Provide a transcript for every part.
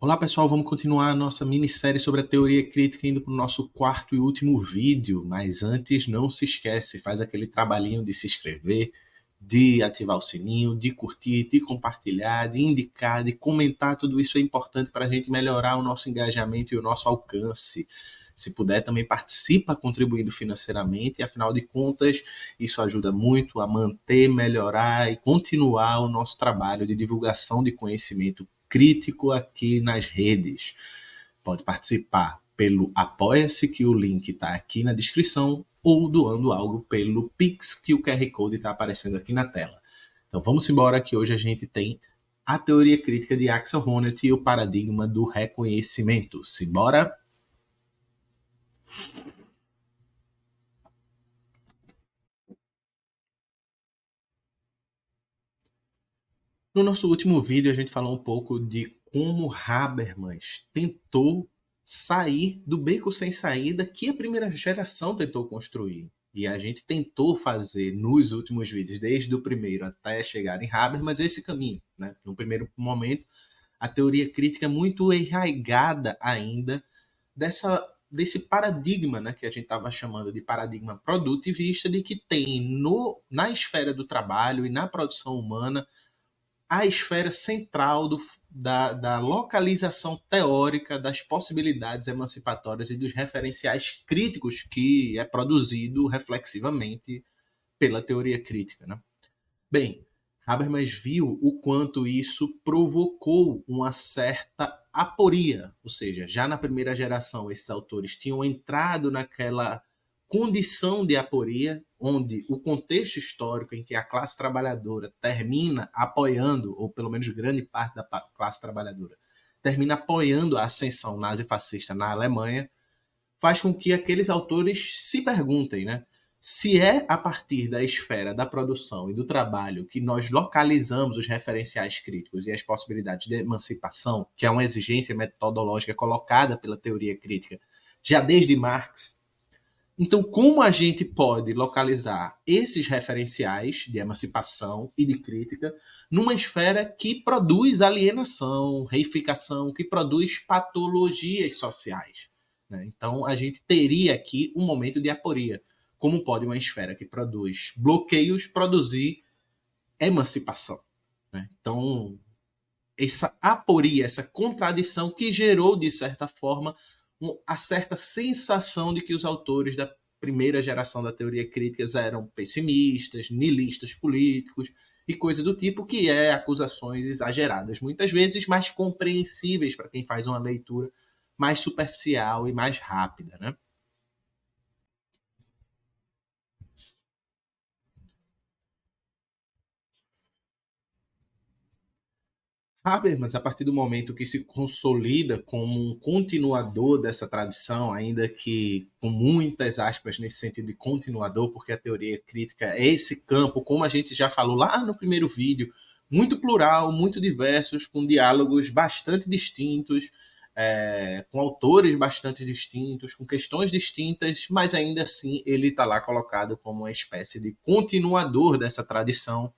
Olá pessoal, vamos continuar a nossa minissérie sobre a teoria crítica indo para o nosso quarto e último vídeo, mas antes não se esquece, faz aquele trabalhinho de se inscrever, de ativar o sininho, de curtir, de compartilhar, de indicar, de comentar, tudo isso é importante para a gente melhorar o nosso engajamento e o nosso alcance. Se puder, também participa contribuindo financeiramente, e afinal de contas, isso ajuda muito a manter, melhorar e continuar o nosso trabalho de divulgação de conhecimento crítico aqui nas redes. Pode participar pelo Apoia-se, que o link está aqui na descrição, ou doando algo pelo Pix, que o QR Code está aparecendo aqui na tela. Então vamos embora, que hoje a gente tem a teoria crítica de Axel Honneth e o paradigma do reconhecimento. Simbora? No nosso último vídeo, a gente falou um pouco de como Habermas tentou sair do beco sem saída que a primeira geração tentou construir. E a gente tentou fazer nos últimos vídeos, desde o primeiro até chegar em Habermas, esse caminho. Né? No primeiro momento, a teoria crítica é muito enraigada ainda desse paradigma, né, que a gente estava chamando de paradigma produtivista, de que tem na esfera do trabalho e na produção humana a esfera central da localização teórica das possibilidades emancipatórias e dos referenciais críticos que é produzido reflexivamente pela teoria crítica. Né? Bem, Habermas viu o quanto isso provocou uma certa aporia, ou seja, já na primeira geração esses autores tinham entrado naquela condição de aporia, onde o contexto histórico em que a classe trabalhadora termina apoiando, ou pelo menos grande parte da classe trabalhadora, termina apoiando a ascensão nazifascista na Alemanha, faz com que aqueles autores se perguntem, né? Se é a partir da esfera da produção e do trabalho que nós localizamos os referenciais críticos e as possibilidades de emancipação, que é uma exigência metodológica colocada pela teoria crítica já desde Marx, então como a gente pode localizar esses referenciais de emancipação e de crítica numa esfera que produz alienação, reificação, que produz patologias sociais? Né? Então, a gente teria aqui um momento de aporia. Como pode uma esfera que produz bloqueios produzir emancipação? Né? Então, essa aporia, essa contradição que gerou, de certa forma, a certa sensação de que os autores da primeira geração da teoria crítica eram pessimistas, nihilistas políticos e coisa do tipo, que é acusações exageradas, muitas vezes, mas compreensíveis para quem faz uma leitura mais superficial e mais rápida. Né? Habermas, a partir do momento que se consolida como um continuador dessa tradição, ainda que com muitas aspas nesse sentido de continuador, porque a teoria crítica é esse campo, como a gente já falou lá no primeiro vídeo, muito plural, muito diversos, com diálogos bastante distintos, com autores bastante distintos, com questões distintas, mas ainda assim ele está lá colocado como uma espécie de continuador dessa tradição,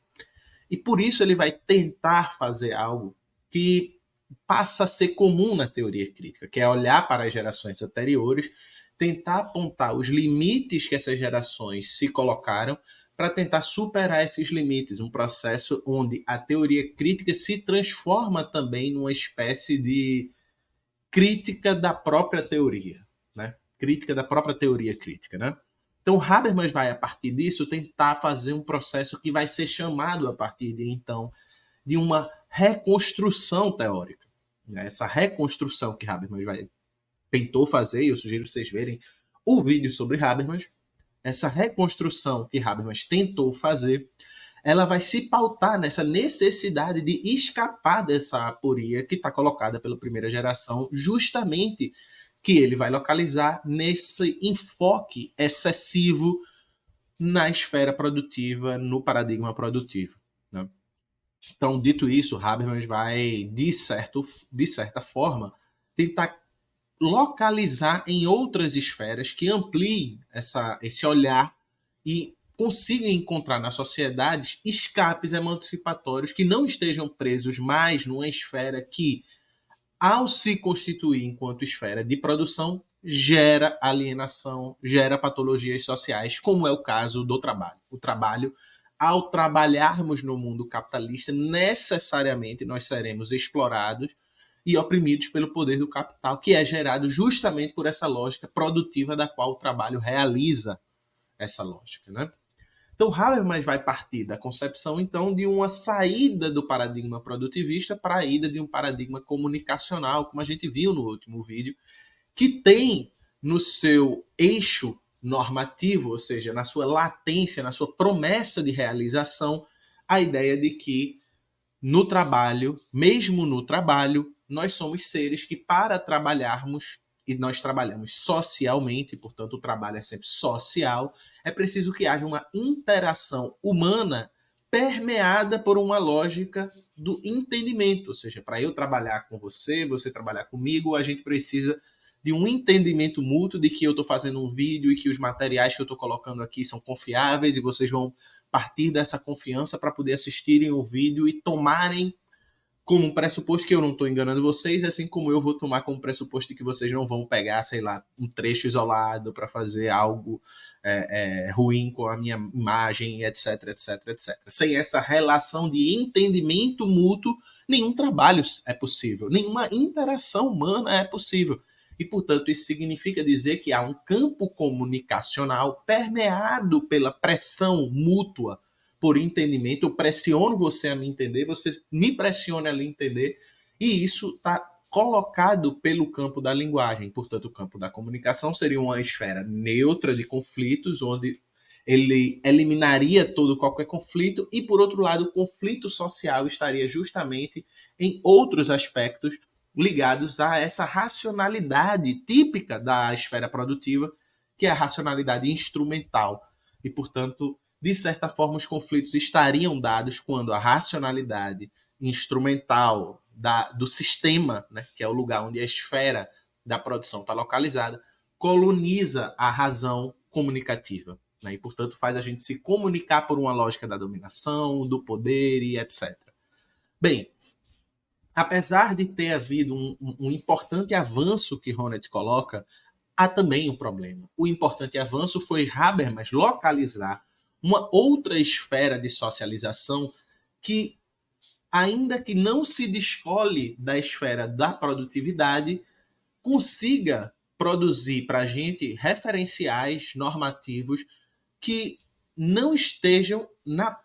e por isso ele vai tentar fazer algo que passa a ser comum na teoria crítica, que é olhar para as gerações anteriores, tentar apontar os limites que essas gerações se colocaram para tentar superar esses limites, um processo onde a teoria crítica se transforma também numa espécie de crítica da própria teoria, né? Crítica da própria teoria crítica, né? Então Habermas vai, a partir disso, tentar fazer um processo que vai ser chamado, a partir de então, de uma reconstrução teórica. Essa reconstrução que Habermas tentou fazer, e eu sugiro vocês verem o vídeo sobre Habermas, essa reconstrução que Habermas tentou fazer, ela vai se pautar nessa necessidade de escapar dessa aporia que está colocada pela primeira geração, justamente que ele vai localizar nesse enfoque excessivo na esfera produtiva, no paradigma produtivo. Né? Então, dito isso, Habermas vai, de certa forma, tentar localizar em outras esferas que ampliem esse olhar e consigam encontrar nas sociedades escapes emancipatórios que não estejam presos mais numa esfera que ao se constituir enquanto esfera de produção, gera alienação, gera patologias sociais, como é o caso do trabalho. O trabalho, ao trabalharmos no mundo capitalista, necessariamente nós seremos explorados e oprimidos pelo poder do capital, que é gerado justamente por essa lógica produtiva da qual o trabalho realiza essa lógica, né? Então, Habermas vai partir da concepção, então, de uma saída do paradigma produtivista para a ida de um paradigma comunicacional, como a gente viu no último vídeo, que tem no seu eixo normativo, ou seja, na sua latência, na sua promessa de realização, a ideia de que no trabalho, mesmo no trabalho, nós somos seres que, para trabalharmos, e nós trabalhamos socialmente, portanto, o trabalho é sempre social, é preciso que haja uma interação humana permeada por uma lógica do entendimento. Ou seja, para eu trabalhar com você, você trabalhar comigo, a gente precisa de um entendimento mútuo de que eu estou fazendo um vídeo e que os materiais que eu estou colocando aqui são confiáveis e vocês vão partir dessa confiança para poder assistirem o vídeo e tomarem como um pressuposto que eu não estou enganando vocês, assim como eu vou tomar como pressuposto de que vocês não vão pegar, sei lá, um trecho isolado para fazer algo ruim com a minha imagem, etc, etc, etc. Sem essa relação de entendimento mútuo, nenhum trabalho é possível, nenhuma interação humana é possível. E, portanto, isso significa dizer que há um campo comunicacional permeado pela pressão mútua por entendimento. Eu pressiono você a me entender, você me pressiona a lhe entender, e isso está colocado pelo campo da linguagem. Portanto, o campo da comunicação seria uma esfera neutra de conflitos, onde ele eliminaria todo qualquer conflito, e, por outro lado, o conflito social estaria justamente em outros aspectos ligados a essa racionalidade típica da esfera produtiva, que é a racionalidade instrumental. E, portanto, de certa forma, os conflitos estariam dados quando a racionalidade instrumental do sistema, né, que é o lugar onde a esfera da produção está localizada, coloniza a razão comunicativa. Né, e, portanto, faz a gente se comunicar por uma lógica da dominação, do poder e etc. Bem, apesar de ter havido um importante avanço que Honneth coloca, há também um problema. O importante avanço foi Habermas localizar uma outra esfera de socialização que, ainda que não se descole da esfera da produtividade, consiga produzir para a gente referenciais normativos que não estejam no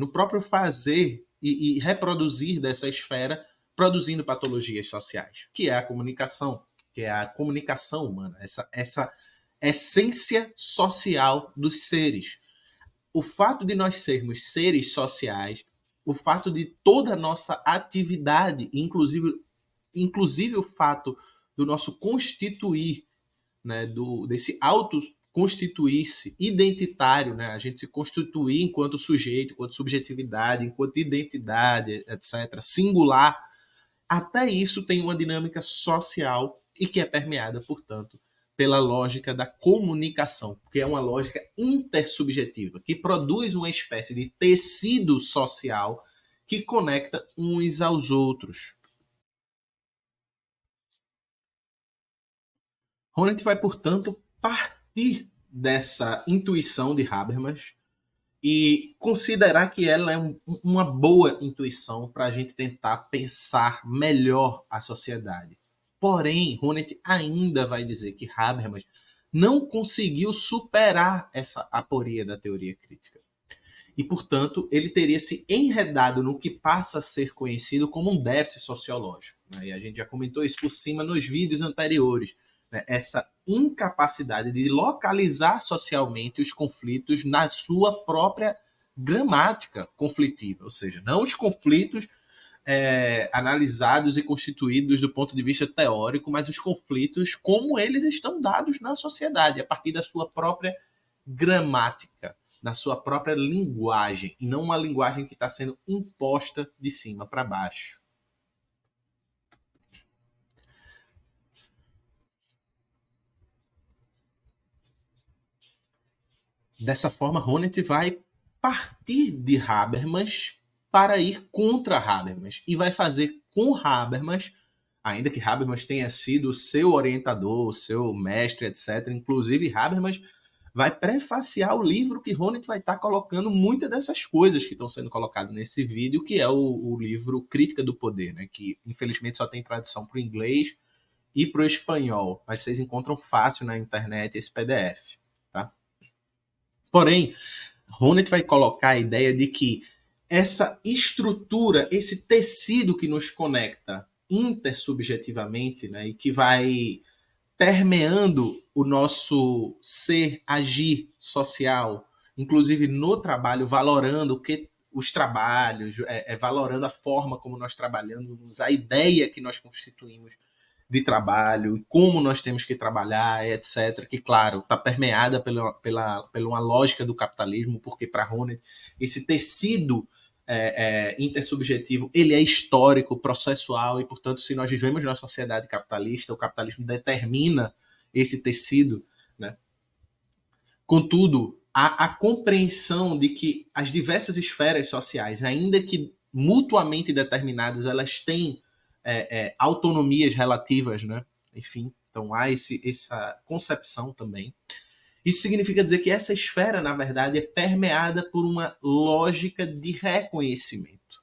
próprio fazer e reproduzir dessa esfera, produzindo patologias sociais, que é a comunicação, que é a comunicação humana, essa essência social dos seres. O fato de nós sermos seres sociais, o fato de toda a nossa atividade, inclusive o fato do nosso constituir, né, desse auto constituir-se identitário, né, a gente se constituir enquanto sujeito, enquanto subjetividade, enquanto identidade, etc., singular, até isso tem uma dinâmica social e que é permeada, portanto, pela lógica da comunicação, que é uma lógica intersubjetiva, que produz uma espécie de tecido social que conecta uns aos outros. Honneth vai, portanto, partir dessa intuição de Habermas e considerar que ela é uma boa intuição para a gente tentar pensar melhor a sociedade. Porém, Honneth ainda vai dizer que Habermas não conseguiu superar essa aporia da teoria crítica. E, portanto, ele teria se enredado no que passa a ser conhecido como um déficit sociológico. Né? E a gente já comentou isso por cima nos vídeos anteriores. Né? Essa incapacidade de localizar socialmente os conflitos na sua própria gramática conflitiva. Ou seja, não os conflitos analisados e constituídos do ponto de vista teórico, mas os conflitos como eles estão dados na sociedade, a partir da sua própria gramática, na sua própria linguagem, e não uma linguagem que está sendo imposta de cima para baixo. Dessa forma, Honneth vai partir de Habermas para ir contra Habermas. E vai fazer com Habermas, ainda que Habermas tenha sido o seu orientador, o seu mestre, etc. Inclusive, Habermas vai prefaciar o livro que Honneth vai estar colocando muitas dessas coisas que estão sendo colocadas nesse vídeo, que é o livro Crítica do Poder, né? Que infelizmente só tem tradução para o inglês e para o espanhol, mas vocês encontram fácil na internet esse PDF. Tá? Porém, Honneth vai colocar a ideia de que essa estrutura, esse tecido que nos conecta intersubjetivamente, né, e que vai permeando o nosso ser, agir social, inclusive no trabalho, valorando o que os trabalhos, valorando a forma como nós trabalhamos, a ideia que nós constituímos de trabalho, como nós temos que trabalhar, etc., que, claro, está permeada pela uma lógica do capitalismo, porque para Honneth esse tecido intersubjetivo, ele é histórico, processual, e, portanto, se nós vivemos numa sociedade capitalista, o capitalismo determina esse tecido, né? Contudo, a compreensão de que as diversas esferas sociais, ainda que mutuamente determinadas, elas têm autonomias relativas, né? Enfim, então há essa concepção também. Isso significa dizer que essa esfera, na verdade, é permeada por uma lógica de reconhecimento.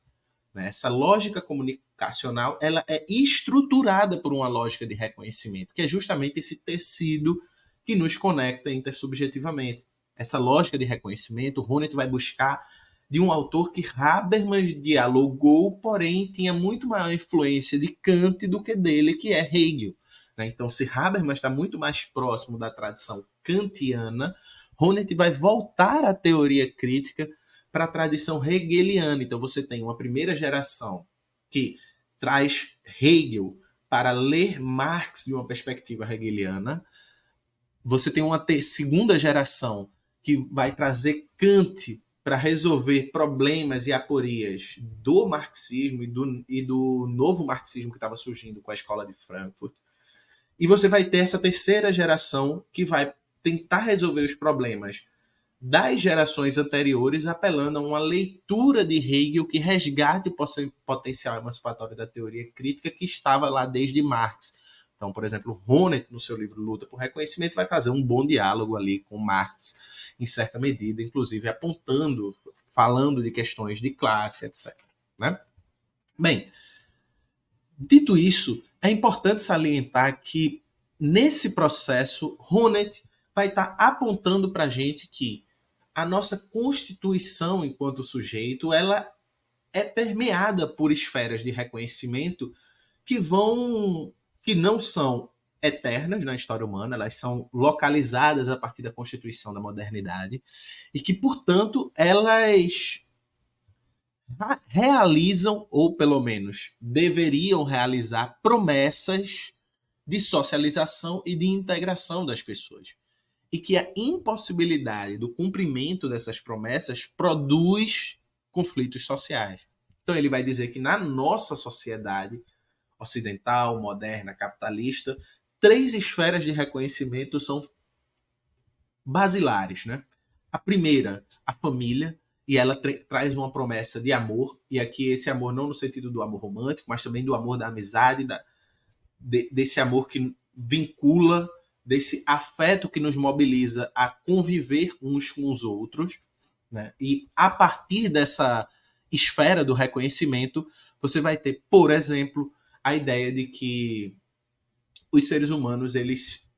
Né? Essa lógica comunicacional, ela é estruturada por uma lógica de reconhecimento, que é justamente esse tecido que nos conecta intersubjetivamente. Essa lógica de reconhecimento, Honneth vai buscar de um autor que Habermas dialogou, porém tinha muito maior influência de Kant do que dele, que é Hegel. Então, se Habermas está muito mais próximo da tradição kantiana, Honneth vai voltar à teoria crítica para a tradição hegeliana. Então, você tem uma primeira geração que traz Hegel para ler Marx de uma perspectiva hegeliana. Você tem uma segunda geração que vai trazer Kant para resolver problemas e aporias do marxismo e do novo marxismo que estava surgindo com a escola de Frankfurt. E você vai ter essa terceira geração que vai tentar resolver os problemas das gerações anteriores, apelando a uma leitura de Hegel que resgate o potencial emancipatório da teoria crítica que estava lá desde Marx. Então, por exemplo, Honneth, no seu livro Luta por Reconhecimento, vai fazer um bom diálogo ali com Marx, em certa medida, inclusive apontando, falando de questões de classe, etc. Né? Bem, dito isso, é importante salientar que, nesse processo, Honneth vai estar apontando para a gente que a nossa constituição enquanto sujeito, ela é permeada por esferas de reconhecimento que não são eternas na história humana, elas são localizadas a partir da constituição da modernidade e que, portanto, elas realizam, ou pelo menos deveriam realizar, promessas de socialização e de integração das pessoas. E que a impossibilidade do cumprimento dessas promessas produz conflitos sociais. Então ele vai dizer que na nossa sociedade ocidental, moderna, capitalista, 3 esferas de reconhecimento são basilares, né? A primeira, a família, e ela traz uma promessa de amor, e aqui esse amor não no sentido do amor romântico, mas também do amor da amizade, desse amor que vincula, desse afeto que nos mobiliza a conviver uns com os outros, né? E a partir dessa esfera do reconhecimento, você vai ter, por exemplo, a ideia de que os seres humanos eles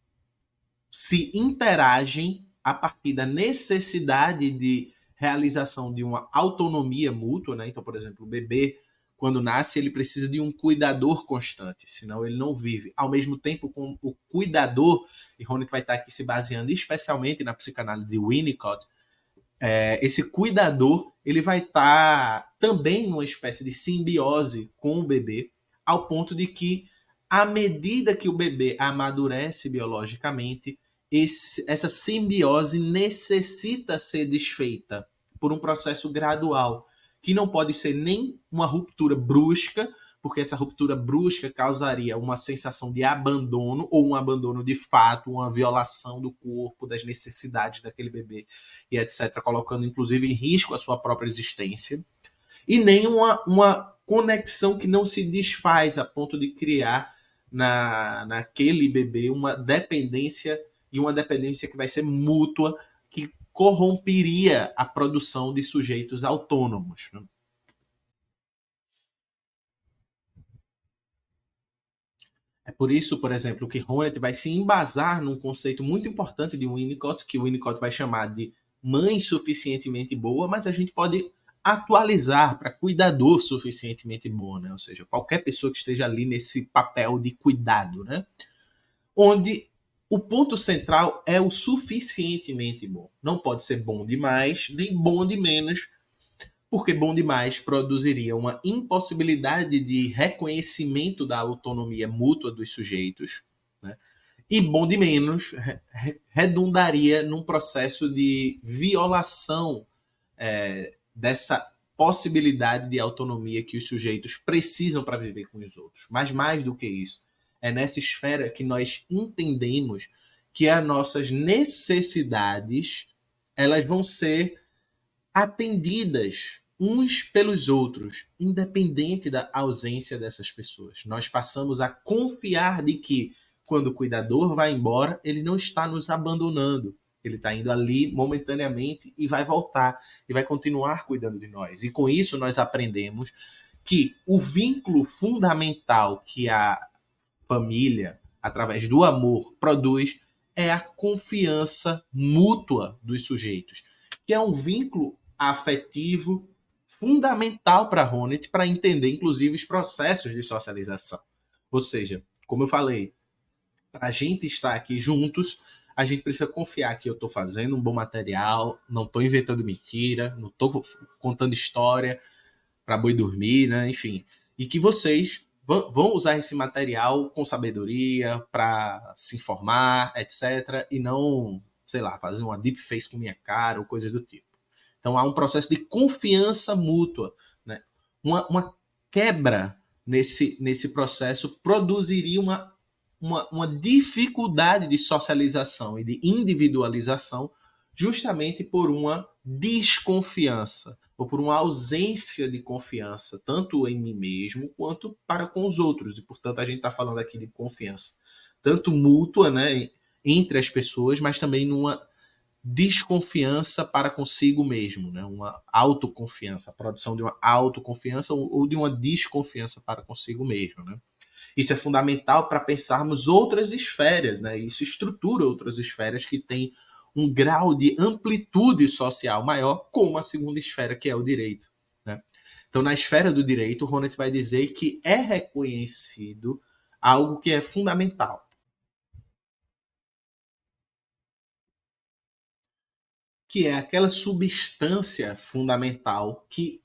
se interagem a partir da necessidade de realização de uma autonomia mútua, né? Então, por exemplo, o bebê, quando nasce, ele precisa de um cuidador constante, senão ele não vive. Ao mesmo tempo, com o cuidador, e Honneth vai estar aqui se baseando especialmente na psicanálise de Winnicott, esse cuidador ele vai estar também numa espécie de simbiose com o bebê, ao ponto de que, à medida que o bebê amadurece biologicamente, essa simbiose necessita ser desfeita por um processo gradual, que não pode ser nem uma ruptura brusca, porque essa ruptura brusca causaria uma sensação de abandono, ou um abandono de fato, uma violação do corpo, das necessidades daquele bebê, e etc., colocando inclusive em risco a sua própria existência. e nem uma conexão que não se desfaz a ponto de criar naquele bebê uma dependência, e uma dependência que vai ser mútua, que corromperia a produção de sujeitos autônomos, né? É por isso, por exemplo, que Honneth vai se embasar num conceito muito importante de Winnicott, que o Winnicott vai chamar de mãe suficientemente boa, mas a gente pode atualizar para cuidador suficientemente bom, né? Ou seja, qualquer pessoa que esteja ali nesse papel de cuidado, né? Onde o ponto central é o suficientemente bom. Não pode ser bom demais, nem bom de menos, porque bom demais produziria uma impossibilidade de reconhecimento da autonomia mútua dos sujeitos, né? E bom de menos redundaria num processo de violação dessa possibilidade de autonomia que os sujeitos precisam para viver com os outros. Mas mais do que isso, é nessa esfera que nós entendemos que as nossas necessidades elas vão ser atendidas uns pelos outros, independente da ausência dessas pessoas. Nós passamos a confiar de que, quando o cuidador vai embora, ele não está nos abandonando. Ele está indo ali momentaneamente e vai voltar e vai continuar cuidando de nós. E com isso nós aprendemos que o vínculo fundamental que a família, através do amor, produz é a confiança mútua dos sujeitos, que é um vínculo afetivo fundamental para Honneth para entender, inclusive, os processos de socialização. Ou seja, como eu falei, para a gente estar aqui juntos, a gente precisa confiar que eu estou fazendo um bom material, não estou inventando mentira, não estou contando história para boi dormir, né? Enfim, e que vocês vão usar esse material com sabedoria para se informar, etc. E não, sei lá, fazer uma deep face com minha cara ou coisas do tipo. Então há um processo de confiança mútua, né? Uma quebra nesse processo produziria uma dificuldade de socialização e de individualização, justamente por uma desconfiança ou por uma ausência de confiança, tanto em mim mesmo quanto para com os outros. E, portanto, a gente está falando aqui de confiança, tanto mútua, né, entre as pessoas, mas também numa desconfiança para consigo mesmo, né? Uma autoconfiança, a produção de uma autoconfiança ou de uma desconfiança para consigo mesmo, né? Isso é fundamental para pensarmos outras esferas, né? Isso estrutura outras esferas que têm um grau de amplitude social maior, como a segunda esfera, que é o direito, né? Então, na esfera do direito, o Honneth vai dizer que é reconhecido algo que é fundamental, que é aquela substância fundamental que,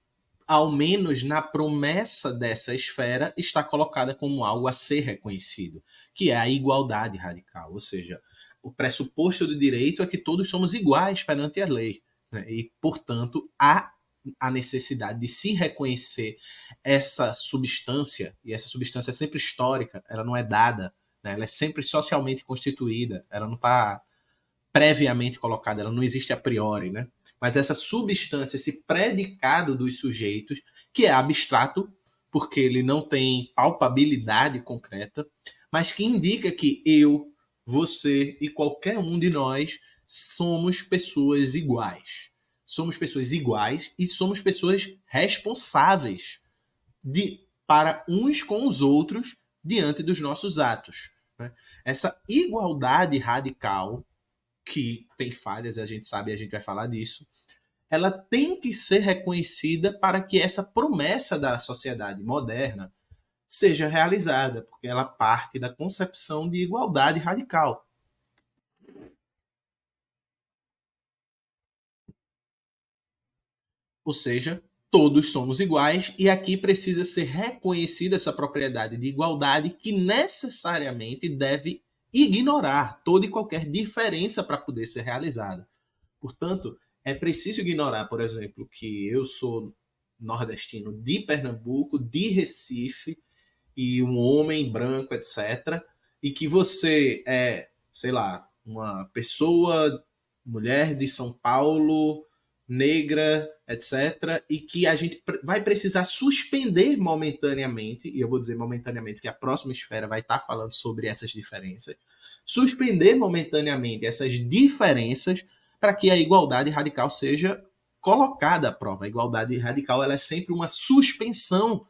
ao menos na promessa dessa esfera, está colocada como algo a ser reconhecido, que é a igualdade radical. Ou seja, o pressuposto do direito é que todos somos iguais perante a lei, né? E, portanto, há a necessidade de se reconhecer essa substância, e essa substância é sempre histórica, ela não é dada, né? Ela é sempre socialmente constituída, ela não está previamente colocada, ela não existe a priori, né? Mas essa substância, esse predicado dos sujeitos, que é abstrato, porque ele não tem palpabilidade concreta, mas que indica que eu, você e qualquer um de nós somos pessoas iguais. Somos pessoas iguais e somos pessoas responsáveis para uns com os outros diante dos nossos atos, né? Essa igualdade radical, que tem falhas, a gente sabe, a gente vai falar disso, ela tem que ser reconhecida para que essa promessa da sociedade moderna seja realizada, porque ela parte da concepção de igualdade radical. Ou seja, todos somos iguais e aqui precisa ser reconhecida essa propriedade de igualdade que necessariamente deve ignorar toda e qualquer diferença para poder ser realizada. Portanto, é preciso ignorar, por exemplo, que eu sou nordestino de Pernambuco, de Recife, e um homem branco, etc. E que você é, sei lá, uma pessoa, mulher de São Paulo, negra, etc., e que a gente vai precisar suspender momentaneamente, e eu vou dizer momentaneamente que a próxima esfera vai estar falando sobre essas diferenças, suspender momentaneamente essas diferenças para que a igualdade radical seja colocada à prova. A igualdade radical ela é sempre uma suspensão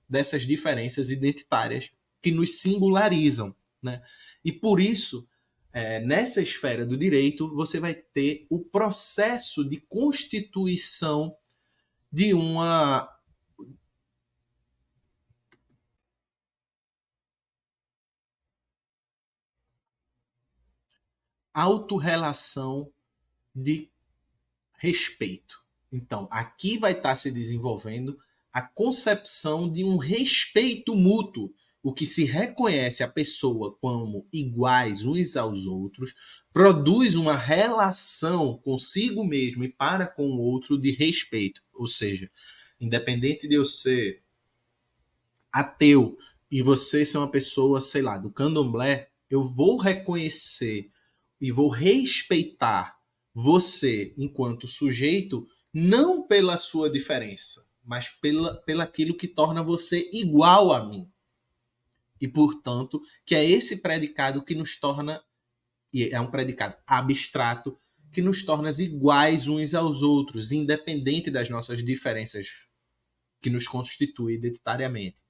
dessas diferenças identitárias que nos singularizam, né? E por isso, nessa esfera do direito, você vai ter o processo de constituição de uma autorrelação de respeito. Então, aqui vai estar se desenvolvendo a concepção de um respeito mútuo, o que se reconhece a pessoa como iguais uns aos outros, produz uma relação consigo mesmo e para com o outro de respeito. Ou seja, independente de eu ser ateu e você ser uma pessoa, sei lá, do candomblé, eu vou reconhecer e vou respeitar você enquanto sujeito não pela sua diferença, mas pela aquilo que torna você igual a mim. E, portanto, que é esse predicado que nos torna, e é um predicado abstrato, que nos torna iguais uns aos outros, independente das nossas diferenças que nos constituem identitariamente.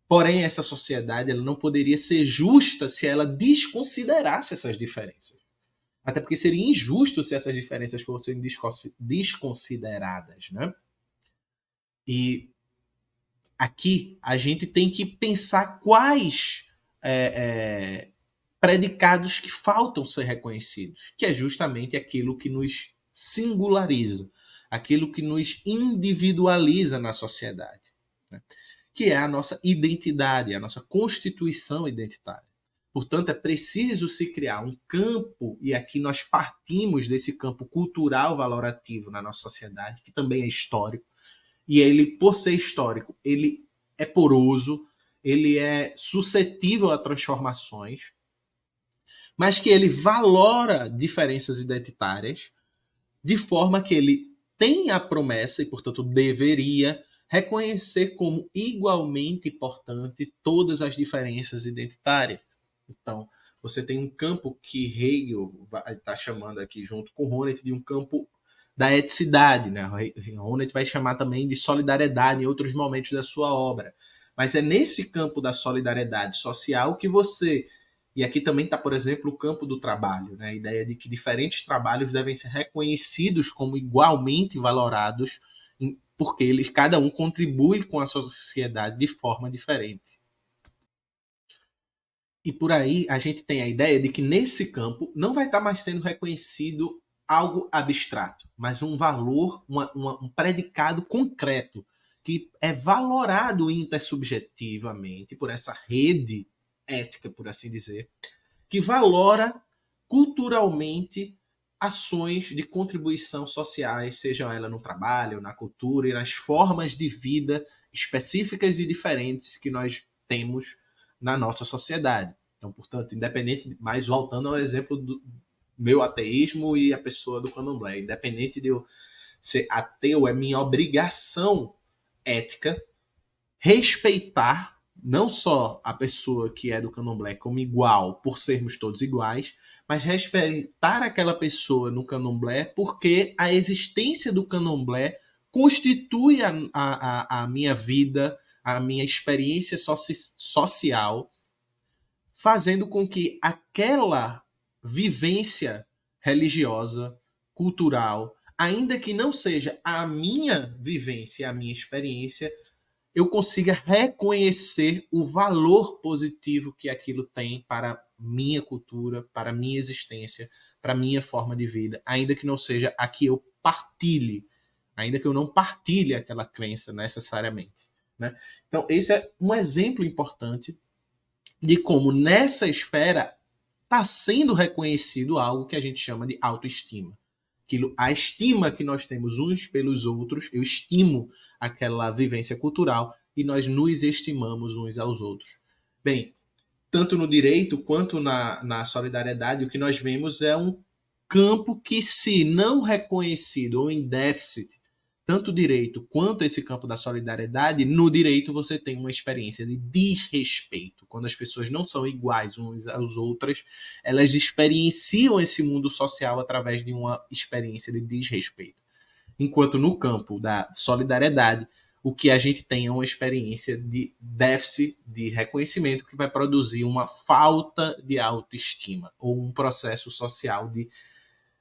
Porém, essa sociedade ela não poderia ser justa se ela desconsiderasse essas diferenças. Até porque seria injusto se essas diferenças fossem desconsideradas, né? E aqui a gente tem que pensar quais predicados que faltam ser reconhecidos, que é justamente aquilo que nos singulariza, aquilo que nos individualiza na sociedade, né? Que é a nossa identidade, a nossa constituição identitária. Portanto, é preciso se criar um campo, e aqui nós partimos desse campo cultural valorativo na nossa sociedade, que também é histórico, e ele, por ser histórico, ele é poroso, ele é suscetível a transformações, mas que ele valora diferenças identitárias, de forma que ele tem a promessa, e portanto deveria, reconhecer como igualmente importante todas as diferenças identitárias. Então, você tem um campo que Hegel está chamando aqui, junto com Honneth, de um campo da eticidade, né? Honneth vai chamar também de solidariedade em outros momentos da sua obra. Mas é nesse campo da solidariedade social que você... E aqui também está, por exemplo, o campo do trabalho, né? A ideia de que diferentes trabalhos devem ser reconhecidos como igualmente valorados, porque eles, cada um contribui com a sociedade de forma diferente. E por aí a gente tem a ideia de que nesse campo não vai estar mais sendo reconhecido algo abstrato, mas um valor, um predicado concreto, que é valorado intersubjetivamente por essa rede ética, por assim dizer, que valora culturalmente ações de contribuição sociais, seja ela no trabalho, na cultura e nas formas de vida específicas e diferentes que nós temos na nossa sociedade. Então, portanto, independente, mas voltando ao exemplo do meu ateísmo e a pessoa do candomblé, independente de eu ser ateu, é minha obrigação ética respeitar não só a pessoa que é do candomblé como igual, por sermos todos iguais, mas respeitar aquela pessoa no candomblé porque a existência do candomblé constitui a minha vida, a minha experiência social, fazendo com que aquela vivência religiosa, cultural, ainda que não seja a minha vivência, a minha experiência, eu consiga reconhecer o valor positivo que aquilo tem para minha cultura, para minha existência, para minha forma de vida, ainda que não seja a que eu partilhe, ainda que eu não partilhe aquela crença necessariamente, né? Então, esse é um exemplo importante de como nessa esfera está sendo reconhecido algo que a gente chama de autoestima. A estima que nós temos uns pelos outros, eu estimo aquela vivência cultural e nós nos estimamos uns aos outros. Bem, tanto no direito quanto na solidariedade, o que nós vemos é um campo que, se não reconhecido ou em déficit, tanto o direito quanto esse campo da solidariedade, no direito você tem uma experiência de desrespeito. Quando as pessoas não são iguais umas às outras, elas experienciam esse mundo social através de uma experiência de desrespeito. Enquanto no campo da solidariedade, o que a gente tem é uma experiência de déficit de reconhecimento que vai produzir uma falta de autoestima ou um processo social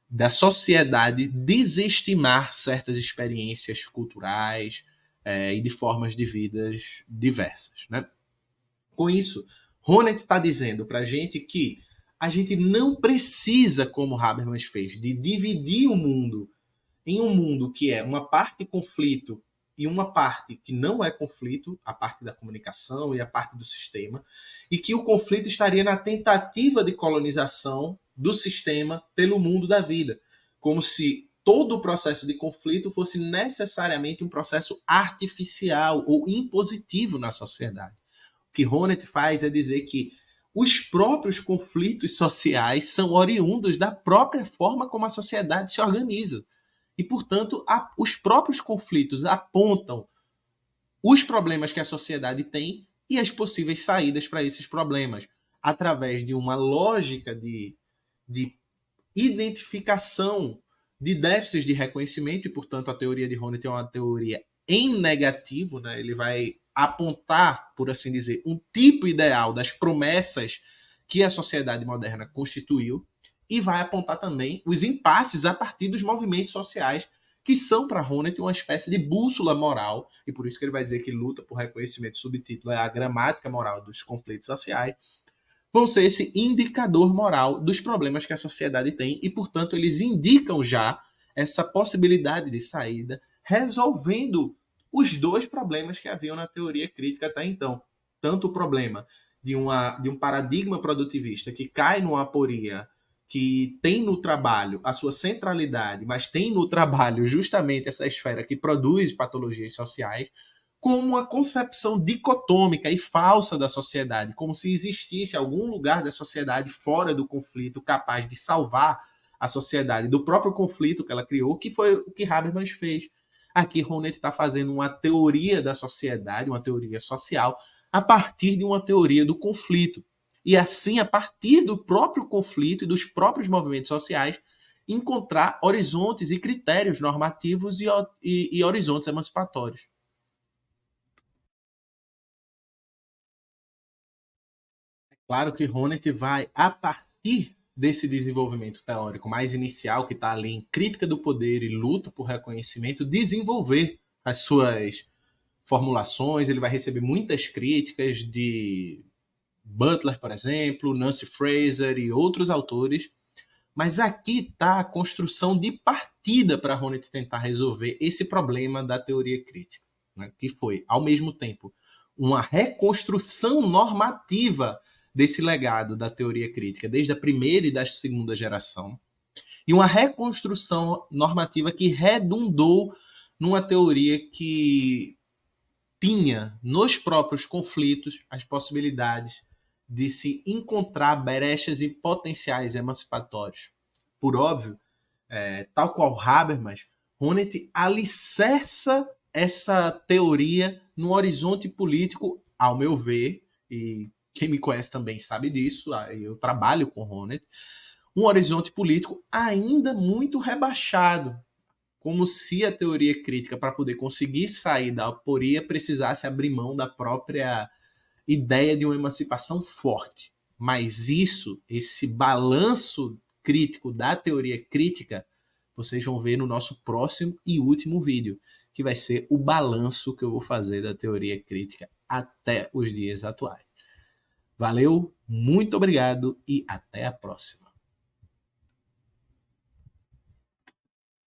da sociedade desestimar certas experiências culturais e de formas de vidas diversas. Né? Com isso, Honneth está dizendo para a gente que a gente não precisa, como Habermas fez, de dividir o mundo em um mundo que é uma parte conflito e uma parte que não é conflito, a parte da comunicação e a parte do sistema, e que o conflito estaria na tentativa de colonização do sistema pelo mundo da vida, como se todo o processo de conflito fosse necessariamente um processo artificial ou impositivo na sociedade. O que Honneth faz é dizer que os próprios conflitos sociais são oriundos da própria forma como a sociedade se organiza. E, portanto, os próprios conflitos apontam os problemas que a sociedade tem e as possíveis saídas para esses problemas, através de uma lógica de identificação de déficits de reconhecimento, e, portanto, a teoria de Honneth é uma teoria em negativo, né? Ele vai apontar, por assim dizer, um tipo ideal das promessas que a sociedade moderna constituiu, e vai apontar também os impasses a partir dos movimentos sociais, que são para Honneth uma espécie de bússola moral, e por isso que ele vai dizer que luta por reconhecimento, subtítulo é a gramática moral dos conflitos sociais, vão ser esse indicador moral dos problemas que a sociedade tem, e, portanto, eles indicam já essa possibilidade de saída, resolvendo os dois problemas que haviam na teoria crítica até então. Tanto o problema de um paradigma produtivista que cai numa aporia, que tem no trabalho a sua centralidade, mas tem no trabalho justamente essa esfera que produz patologias sociais, como uma concepção dicotômica e falsa da sociedade, como se existisse algum lugar da sociedade fora do conflito capaz de salvar a sociedade do próprio conflito que ela criou, que foi o que Habermas fez. Aqui Honneth está fazendo uma teoria da sociedade, uma teoria social, a partir de uma teoria do conflito. E assim, a partir do próprio conflito e dos próprios movimentos sociais, encontrar horizontes e critérios normativos e horizontes emancipatórios. Claro que Honneth vai, a partir desse desenvolvimento teórico mais inicial, que está ali em crítica do poder e luta por reconhecimento, desenvolver as suas formulações. Ele vai receber muitas críticas de Butler, por exemplo, Nancy Fraser e outros autores. Mas aqui está a construção de partida para Honneth tentar resolver esse problema da teoria crítica, né? Que foi, ao mesmo tempo, uma reconstrução normativa desse legado da teoria crítica, desde a primeira e da segunda geração, e uma reconstrução normativa que redundou numa teoria que tinha nos próprios conflitos as possibilidades de se encontrar brechas e potenciais emancipatórios. Por óbvio, tal qual Habermas, Honneth alicerça essa teoria no horizonte político, ao meu ver, e quem me conhece também sabe disso, eu trabalho com Honneth, um horizonte político ainda muito rebaixado, como se a teoria crítica, para poder conseguir sair da aporia, precisasse abrir mão da própria ideia de uma emancipação forte. Mas isso, esse balanço crítico da teoria crítica, vocês vão ver no nosso próximo e último vídeo, que vai ser o balanço que eu vou fazer da teoria crítica até os dias atuais. Valeu, muito obrigado e até a próxima.